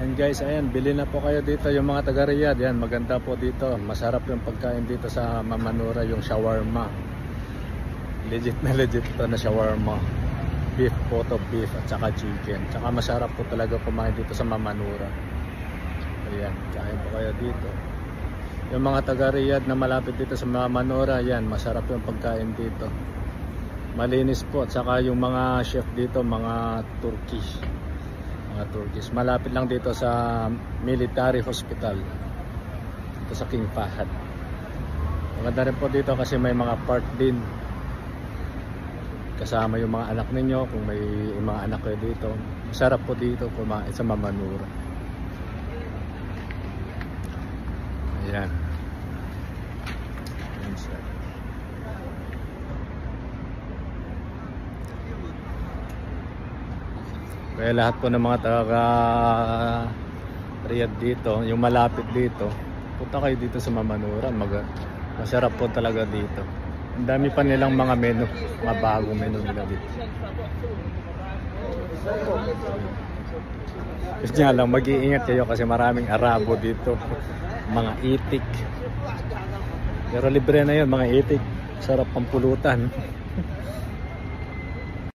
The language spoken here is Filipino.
And guys, ayan, bili na po kayo dito yung mga taga Riyadh. Yan, maganda po dito. Masarap yung pagkain dito sa Mamanura, yung shawarma. Legit na legit ito na shawarma. Beef, photo beef at saka chicken. Tsaka masarap po talaga kumain dito sa Mamanura. Ayan, kain po kayo dito. Yung mga taga Riyadh na malapit dito sa Mamanura, yan, masarap yung pagkain dito. Malinis po at saka yung mga chef dito, mga Turkish. Malapit lang dito sa military hospital dito sa King Fahad. Maganda rin po dito kasi may mga park din kasama yung mga anak ninyo. Kung may mga anak kayo dito, masarap po dito kumain sa Mamanura. Ayan. Kaya lahat po ng mga taga Riyadh dito, yung malapit dito, punta kayo dito sa Mamanura. Masarap po talaga dito. Ang dami pa nilang mga menu, mga bagong menu nila dito. Gusto nga lang, mag-iingat kayo kasi maraming Arabo dito. Mga itik. Pero libre na yun, mga itik. Sarap pang pulutan.